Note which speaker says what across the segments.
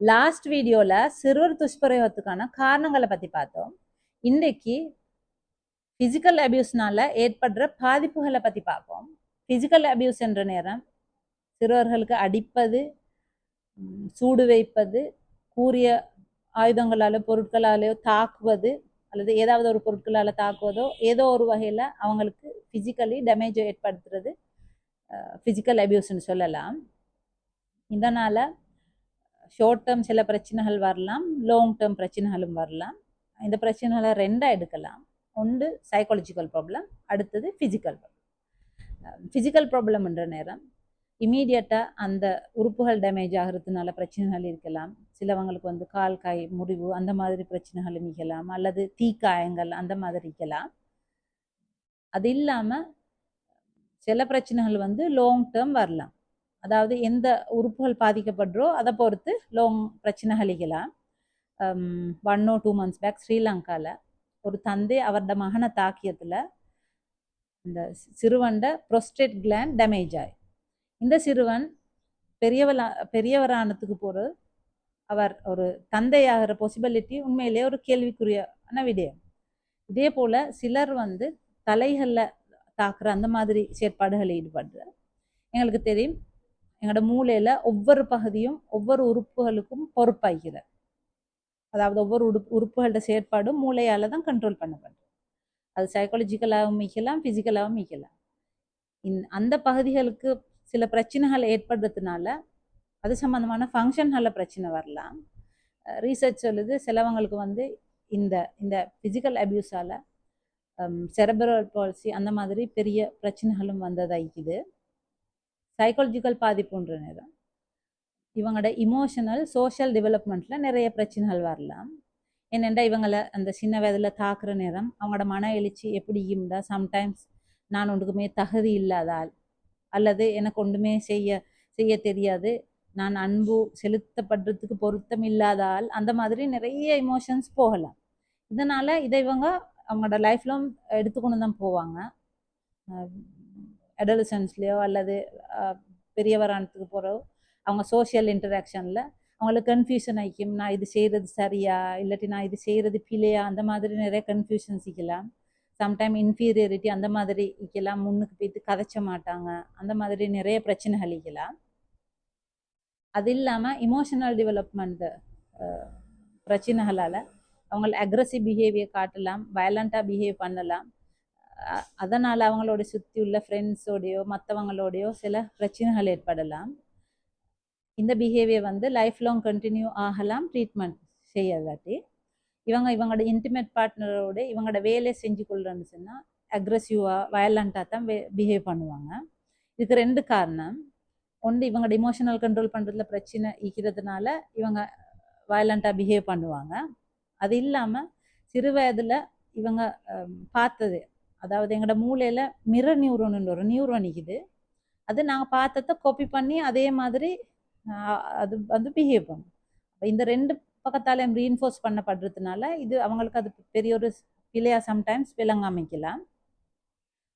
Speaker 1: Last வீடியோல சிறுவர் துஷ்பிரயோகத்துக்கான காரணங்களை பத்தி பார்த்தோம். இன்றைக்கு பிசிக்கல் அபியூஸ்னால ஏற்படுற பாதிப்புகளை பத்தி பார்ப்போம். பிசிக்கல் அபியூஸ் என்ற நேரம் சிறுவர்களுக்கு அடிப்பது, சூடு வைப்பது, கூரிய ஆயுதங்களாலோ பொருட்களாலேயோ தாக்குவது, அல்லது ஏதாவது ஒரு பொருட்களால தாக்குவதோ ஏதோ ஒரு வகையில அவங்களுக்கு பிசிக்கலி டேமேஜ் ஏற்படுத்துறது பிசிக்கல் அபியூஸ்ன்னு சொல்லலாம். இதனால ஷார்ட் டேர்ம் சில பிரச்சனைகள் வரலாம், லாங் டேர்ம் பிரச்சனைகளும் வரலாம். இந்த பிரச்சனைகளை ரெண்டா எடுக்கலாம். ஒன்று சைக்காலஜிக்கல் ப்ராப்ளம், அடுத்தது ஃபிசிக்கல் ப்ராப்ளம். ஃபிசிக்கல் ப்ராப்ளம்ன்ற நேரம் இமீடியட்டாக அந்த உறுப்புகள் டேமேஜ் ஆகிறதுனால பிரச்சனைகள் இருக்கலாம். சிலவங்களுக்கு வந்து கால் கை முறிவு அந்த மாதிரி பிரச்சனைகளும் இருக்கலாம், அல்லது தீக்காயங்கள் அந்த மாதிரி இருக்கலாம். அது இல்லாமல் சில பிரச்சனைகள் வந்து லாங் டேர்ம் வரலாம். அதாவது எந்த உறுப்புகள் பாதிக்கப்படுறோ அதை பொறுத்து லாங் பிரச்சனைகள் இருக்கலாம். 1 or 2 months பேக் ஸ்ரீலங்காவில் ஒரு தந்தை அவரோட மகனை தாக்கியத்தில் இந்த சிறுவன்ட ப்ரோஸ்டேட் கிளாண்ட் டேமேஜ் ஆகி இந்த சிறுவன் பெரியவரானதுக்கு போகிற அவர் ஒரு தந்தையாகிற பாசிபிலிட்டி உண்மையிலேயே ஒரு கேள்விக்குரியான விடயம். இதே போல் சிலர் வந்து தலைகளில் தாக்குற அந்த மாதிரி செயற்பாடுகளில் ஈடுபடுற எங்களுக்கு தெரியும். எங்களோட மூளையில் ஒவ்வொரு பகுதியும் ஒவ்வொரு உறுப்புகளுக்கும் பொறுப்பாகிறது. அதாவது ஒவ்வொரு உறுப்புகளோட செயற்பாடும் மூளையால் தான் கண்ட்ரோல் பண்ணப்படுது. அது சைக்காலஜிக்கலாகவும் மீக்கலாம், ஃபிசிக்கலாகவும் மீக்கலாம். அந்த பகுதிகளுக்கு சில பிரச்சனைகள் ஏற்படுறதுனால அது சம்மந்தமான ஃபங்க்ஷன்களில் பிரச்சனை வரலாம். ரீசர்ச் சொல்லுது சிலவங்களுக்கு வந்து இந்த இந்த ஃபிசிக்கல் அபியூஸால் செரபரல் பால்சி அந்த மாதிரி பெரிய பிரச்சனைகளும் வந்ததாகிக்குது. சைக்காலஜிக்கல் பாதிப்புன்ற நேரம் இவங்களோட இமோஷனல் சோஷியல் டெவலப்மெண்ட்டில் நிறைய பிரச்சனைகள் வரலாம். என்னென்னா இவங்களை அந்த சின்ன வயதில் தாக்குற நேரம் அவங்களோட மன எழுச்சி எப்படி இருந்தா சம்டைம்ஸ் நான் ஒன்றுக்குமே தகுதி இல்லாதால், அல்லது எனக்கு ஒன்றுமே செய்ய தெரியாது, நான் அன்பு செலுத்தப்படுறதுக்கு பொருத்தம் இல்லாதால், அந்த மாதிரி நிறைய இமோஷன்ஸ் போகலாம். இதனால் இதை இவங்க அவங்களோட லைஃப்லும் எடுத்துக்கொண்டு தான் போவாங்க. அடலசன்ஸ்லேயோ அல்லது பெரியவரானதுக்கு போகிறோ அவங்க சோஷியல் இன்டராக்ஷனில் அவங்களுக்கு கன்ஃபியூஷன் ஆகிக்கும். நான் இது செய்கிறது சரியா இல்லாட்டி நான் இது செய்கிறது பிழையா, அந்த மாதிரி நிறைய கன்ஃபியூஷன்ஸ் இருக்கலாம். சம்டைம் இன்ஃபீரியாரிட்டி அந்த மாதிரி இருக்கலாம். முன்னுக்கு போய்த்து கதைச்ச மாட்டாங்க, அந்த மாதிரி நிறைய பிரச்சனைகள் இருக்கலாம். அது இல்லாமல் இமோஷனல் டெவலப்மெண்ட் பிரச்சனைகளால் அவங்க அக்ரெசிவ் பிஹேவியர் காட்டலாம், வயலண்ட்டாக பிஹேவ் பண்ணலாம். அதனால் அவங்களோட சுற்றி உள்ள ஃப்ரெண்ட்ஸோடையோ மற்றவங்களோடையோ சில பிரச்சனைகள் ஏற்படலாம். இந்த பிஹேவியர் வந்து லைஃப் லாங் கண்டினியூ ஆகலாம் ட்ரீட்மெண்ட் செய்யலாட்டி. இவங்களோட இன்டிமேட் பார்ட்னரோட இவங்களோட வேலையை செஞ்சு கொள்றேன்னு சொன்னால் அக்ரெசிவாக வயலண்ட்டாக தான் பிஹேவ் பண்ணுவாங்க. இதுக்கு ரெண்டு காரணம். ஒன்று இவங்களோட இமோஷனல் கண்ட்ரோல் பண்ணுறதுல பிரச்சனை இருக்கிறதுனால இவங்க வயலண்ட்டாக பிஹேவ் பண்ணுவாங்க. அது இல்லாமல் சிறு வயதில் இவங்க பார்த்தது, அதாவது எங்களோட மூளையில் மிரர் நியூரோன்னு ஒரு நியூரோன் இருக்குது. அது நாங்கள் பார்த்ததை காப்பி பண்ணி அதே மாதிரி அது வந்து பிஹேவ் பண்ணும். இந்த ரெண்டு பக்கத்தாலையும் ரீஇன்ஃபோர்ஸ் பண்ணப்படுறதுனால இது அவங்களுக்கு அது பெரிய ஒரு பிழையா சம்டைம்ஸ் விளங்காமிக்கலாம்.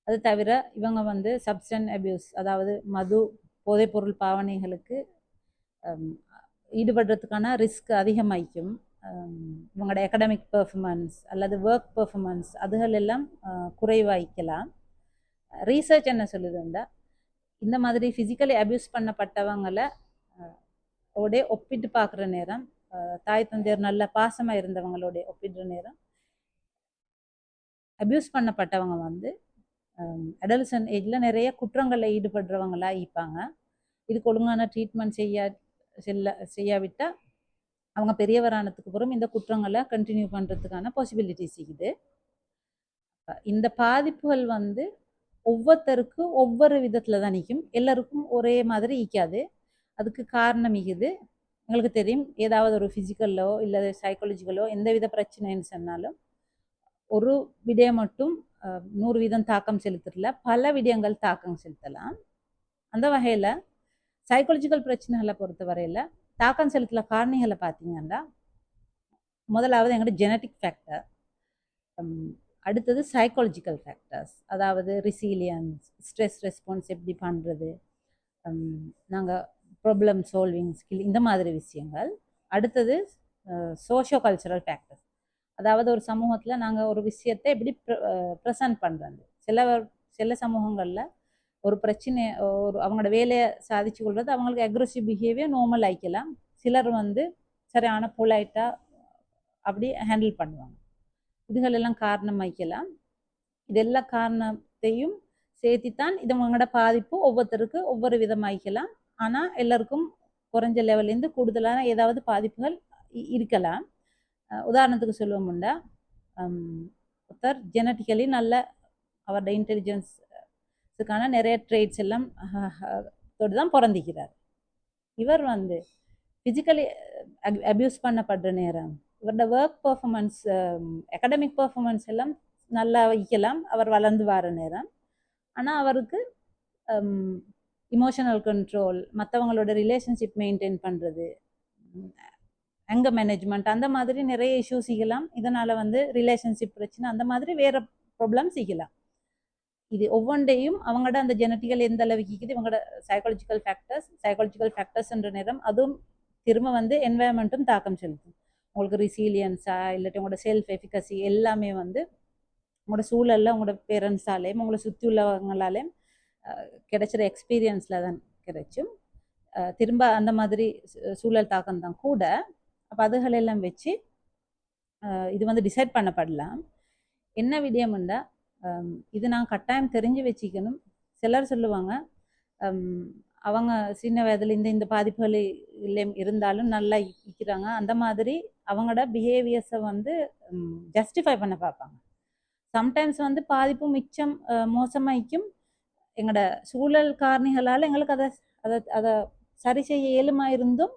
Speaker 1: அது தவிர இவங்க வந்து சப்ஸ்டன்ஸ் அபியூஸ், அதாவது மது போதைப்பொருள் பாவனைகளுக்கு ஈடுபடுறதுக்கான ரிஸ்க் அதிகமாகிக்கும். இவங்களோட அகடமிக் பெர்ஃபார்மன்ஸ் அல்லது ஒர்க் பெர்ஃபார்மன்ஸ் அதுகள் எல்லாம் குறைவாய்க்கலாம். ரீசர்ச் என்ன சொல்லுதுண்டா, இந்த மாதிரி ஃபிசிக்கலி அபியூஸ் பண்ணப்பட்டவங்களை ஓட ஒப்பிட்டு பார்க்குற நேரம், தாய் தந்தையர் நல்ல பாசமாக இருந்தவங்களோட ஒப்பிடுற நேரம் அபியூஸ் பண்ணப்பட்டவங்க வந்து அடல்சன் ஏஜில் நிறைய குற்றங்களில் ஈடுபடுறவங்களா இருப்பாங்க. இதுக்கு ஒழுங்கான ட்ரீட்மெண்ட் செய்யாவிட்டால் அவங்க பெரியவரானதுக்கு அப்புறம் இந்த குற்றங்களை கண்டினியூ பண்ணுறதுக்கான பாசிபிலிட்டிஸ் இருக்குது. இந்த பாதிப்புகள் வந்து ஒவ்வொருத்தருக்கும் ஒவ்வொரு விதத்தில் தான் நிற்கும், எல்லாருக்கும் ஒரே மாதிரி ஈக்காது. அதுக்கு காரணம் இருக்குது. எங்களுக்கு தெரியும், ஏதாவது ஒரு ஃபிசிக்கலோ இல்லை சைக்காலஜிக்கலோ எந்த வித பிரச்சனைன்னு சொன்னாலும் ஒரு விடயம் மட்டும் 100% தாக்கம் செலுத்துறதுல பல விடயங்கள் தாக்கம் செலுத்தலாம். அந்த வகையில் சைக்காலஜிக்கல் பிரச்சனைகளை பொறுத்த வரையில் தாக்கம் செலுத்தல காரணிகளை பார்த்தீங்கன்னா, முதலாவது எங்களோட ஜெனட்டிக் ஃபேக்டர், அடுத்தது சைக்காலஜிக்கல் ஃபேக்டர்ஸ், அதாவது ரெசிலியன்ஸ், ஸ்ட்ரெஸ் ரெஸ்பான்ஸ் எப்படி பண்ணுறது, நாங்கள் ப்ராப்ளம் சால்விங் ஸ்கில், இந்த மாதிரி விஷயங்கள். அடுத்தது சோஷியோ கல்ச்சரல் ஃபேக்டர்ஸ். அதாவது ஒரு சமூகத்தில் நாங்கள் ஒரு விஷயத்தை எப்படி ப்ரெசன்ட் பண்ணுறது. சில சமூகங்களில் ஒரு பிரச்சனை, ஒரு அவங்களோட வேலையை சாதிச்சு கொள்வது அவங்களுக்கு அக்ரெசிவ் பிஹேவியர் நார்மல் ஆயிக்கலாம். சிலர் வந்து சரியான பொலைட்டாக அப்படி ஹேண்டில் பண்ணுவாங்க. இதுகள் எல்லாம் காரணம் ஆயிக்கலாம். இது எல்லா காரணத்தையும் சேர்த்தித்தான் இது அவங்களோட பாதிப்பு ஒவ்வொருத்தருக்கு ஒவ்வொரு விதமாயிக்கலாம். ஆனால் எல்லாருக்கும் குறைஞ்ச லெவல்லேருந்து கூடுதலான ஏதாவது பாதிப்புகள் இருக்கலாம். உதாரணத்துக்கு சொல்லுவோம்னா, ஒருத்தர் ஜெனட்டிக்கலி நல்ல அவரோட இன்டெலிஜென்ஸுக்கான நிறைய ட்ரேட்ஸ் எல்லாம் தான் பிறந்திக்கிறார். இவர் வந்து ஃபிசிக்கலி அப்யூஸ் பண்ணப்படுற நேரம் இவரோட ஒர்க் பர்ஃபார்மன்ஸ், அகடமிக் பர்ஃபார்மன்ஸ் எல்லாம் நல்லா வைக்கலாம் அவர் வளர்ந்து வர நேரம். ஆனால் அவருக்கு இமோஷனல் கண்ட்ரோல், மற்றவங்களோட ரிலேஷன்ஷிப் மெயின்டைன் பண்ணுறது, அங்கர் மேனேஜ்மெண்ட், அந்த மாதிரி நிறைய இஷ்யூஸ் சிக்கலாம். இதனால் வந்து ரிலேஷன்ஷிப் பிரச்சனை, அந்த மாதிரி வேறு ப்ராப்ளம் சிக்கலாம். இது ஒவ்வொன்றையும் அவங்களோட அந்த ஜெனட்டிக்கல் எந்த அளவுக்கு இருக்குது, இவங்களோட சைக்காலஜிக்கல் ஃபேக்டர்ஸ்ன்ற நேரம் அதுவும் திரும்ப வந்து என்வாயன்மெண்ட்டும் தாக்கம் செலுத்தும். உங்களுக்கு ரெசிலியன்ஸா இல்லாட்டி உங்களோட செல்ஃப் எஃபிகசி எல்லாமே வந்து உங்களோட சூழலில், உங்களோட பேரண்ட்ஸாலேயும் உங்களை சுற்றி உள்ளவங்களாலேயும் கிடைச்சிற எக்ஸ்பீரியன்ஸில் தான் கிடைச்சும். திரும்ப அந்த மாதிரி சூழல் தாக்கம் தான் கூட. அப்போ அதுகளெல்லாம் வச்சு இது வந்து டிசைட் பண்ணப்படலாம். என்ன விடயம்ண்டா, இது நான் கட்டாயம் தெரிஞ்சு வச்சுக்கணும். சிலர் சொல்லுவாங்க அவங்க சின்ன வயதில் இந்த பாதிப்புகள் இருந்தாலும் நல்லா இருக்கிறாங்க, அந்த மாதிரி அவங்களோட பிஹேவியர்ஸை வந்து ஜஸ்டிஃபை பண்ண பார்ப்பாங்க. சம்டைம்ஸ் வந்து பாதிப்பு மிச்சம் மோசமாய்க்கும் எங்களோட சூழல் காரணிகளால் எங்களுக்கு அதை சரி செய்ய இயலுமா இருந்தும்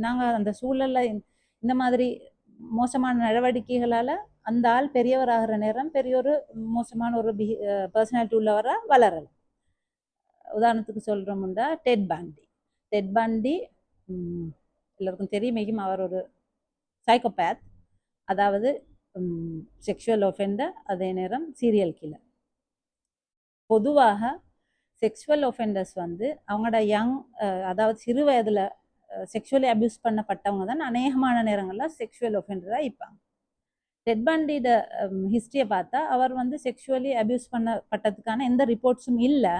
Speaker 1: நாங்கள் அந்த சூழலில் இந்த மாதிரி மோசமான நடவடிக்கைகளால் அந்த ஆள் பெரியவர் ஆகிற நேரம் பெரிய ஒரு மோசமான ஒரு பர்சனாலிட்டி உள்ளவராக வளரலாம். உதாரணத்துக்கு சொல்கிறோம்னா டெட் பாண்டி எல்லாருக்கும் தெரியுமேயும் அவர் ஒரு சைக்கோபேத், அதாவது செக்ஷுவல் ஒஃபெண்டர், அதே நேரம் சீரியல் கில்லர். பொதுவாக செக்ஷுவல் ஒஃபெண்டர்ஸ் வந்து அவங்களோட அதாவது சிறு வயதில் செக்ஷுவலி அப்யூஸ் பண்ணப்பட்டவங்க தான் அநேகமான நேரங்களில் செக்ஷுவல் ஒஃபெண்டராக இருப்பாங்க. டெட் பாண்டியோட ஹிஸ்ட்ரியை பார்த்தா அவர் வந்து செக்ஷுவலி அப்யூஸ் பண்ணப்பட்டதுக்கான எந்த ரிப்போர்ட்ஸும் இல்லை.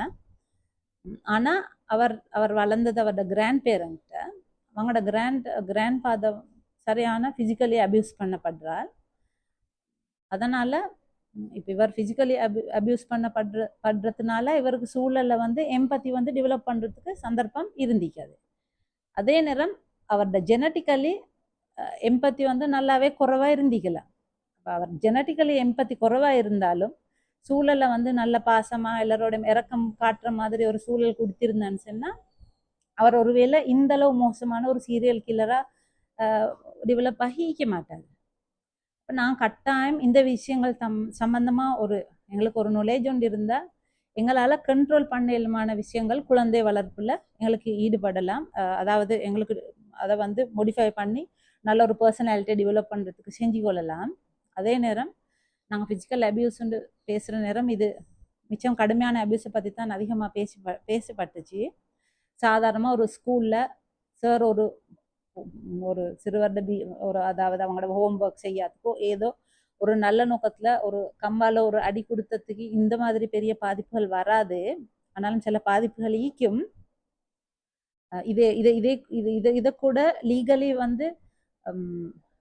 Speaker 1: ஆனால் அவர் வளர்ந்தது அவரோட கிராண்ட் பேரண்ட்டை, அவங்களோட கிராண்ட் ஃபாதர் சரியான ஃபிசிக்கலி அப்யூஸ் பண்ணப்படுறார். அதனால் இப்போ இவர் ஃபிசிக்கலி அப்யூஸ் படுறதுனால இவருக்கு சூழலில் வந்து எம்பத்தி வந்து டெவலப் பண்ணுறதுக்கு சந்தர்ப்பம் இருந்திக்காது. அதே நேரம் அவரோட ஜெனட்டிக்கலி எம்பத்தி வந்து நல்லாவே குறைவாக இருந்திக்கலாம். இப்போ அவர் ஜெனட்டிக்கலி எம்பத்தி குறைவாக இருந்தாலும் சூழலை வந்து நல்ல பாசமாக எல்லாரோட இறக்கம் காட்டுற மாதிரி ஒரு சூழல் கொடுத்திருந்தான்னு சொன்னால் அவர் ஒருவேளை இந்தளவு மோசமான ஒரு சீரியல் கில்லராக டெவலப் ஆகிக்க மாட்டார். இப்போ நான் கட்டாயம் இந்த விஷயங்கள் சம்பந்தமாக எங்களுக்கு ஒரு நாலேஜ் ஒன்று இருந்தால் எங்களால் கண்ட்ரோல் பண்ண விஷயங்கள் குழந்தை வளர்ப்பில் எங்களுக்கு ஈடுபடலாம். அதாவது எங்களுக்கு அதை வந்து மோடிஃபை பண்ணி நல்ல ஒரு பர்சனாலிட்டியை டெவலப் பண்ணுறதுக்கு செஞ்சு கொள்ளலாம். அதே நேரம் நாங்கள் ஃபிசிக்கல் அப்யூஸ்ன்னு பேசுகிற நேரம் இது மிச்சம் கடுமையான அப்யூஸை பற்றி தான் அதிகமாக பேசப்பட்டுச்சு. சாதாரணமாக ஒரு ஸ்கூலில் சார் ஒரு சிறுவர் அதாவது அவங்களோட ஹோம் ஒர்க் செய்யாததுக்கோ ஏதோ ஒரு நல்ல நோக்கத்தில் ஒரு கம்பால் ஒரு அடி கொடுத்ததுக்கு இந்த மாதிரி பெரிய பாதிப்புகள் வராது. ஆனாலும் சில பாதிப்புகள் ஈக்கும். இதை கூட லீகலி வந்து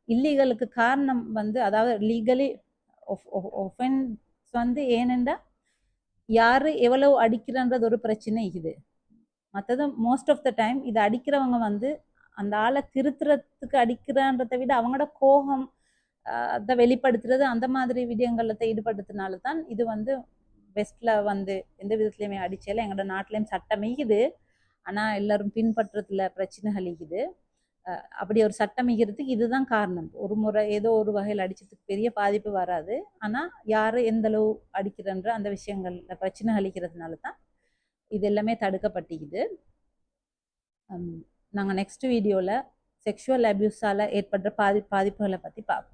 Speaker 1: இல்லீகலுக்கு காரணம் வந்து, அதாவது லீகலி ஒஃபென்ஸ் வந்து ஏனென்றா யார் எவ்வளவு அடிக்கிறன்றது ஒரு பிரச்சனை இருக்குது. மற்றது மோஸ்ட் ஆஃப் த டைம் இதை அடிக்கிறவங்க வந்து அந்த ஆளை திருத்துறதுக்கு அடிக்கிறான்றதை விட அவங்களோட கோபம் அதை வெளிப்படுத்துறது, அந்த மாதிரி விடயங்களை ஈடுபடுறதுனால தான் இது வந்து வெஸ்ட்ல வந்து எந்த விதத்துலையுமே அடிச்சால எங்களோட நாட்டிலையும் சட்டம் இருக்குது. ஆனால் எல்லாரும் பின்பற்றதுல பிரச்சனைகள் இருக்குது. அப்படி ஒரு சட்டம் ஈகிறதுக்கு இதுதான் காரணம். ஒரு முறை ஏதோ ஒரு வகையில் அடிச்சதுக்கு பெரிய பாதிப்பு வராது. ஆனால் யார் எந்த அளவு அடிக்கிறன்ற அந்த விஷயங்கள்ல பிரச்சனை அளிக்கிறதுனால தான் இது எல்லாமே தடுக்கப்பட்டிக்குது. நாங்கள் நெக்ஸ்ட் வீடியோவில் செக்ஷுவல் அப்யூஸால் ஏற்படுற பாதிப்புகளை பற்றி பார்ப்போம்.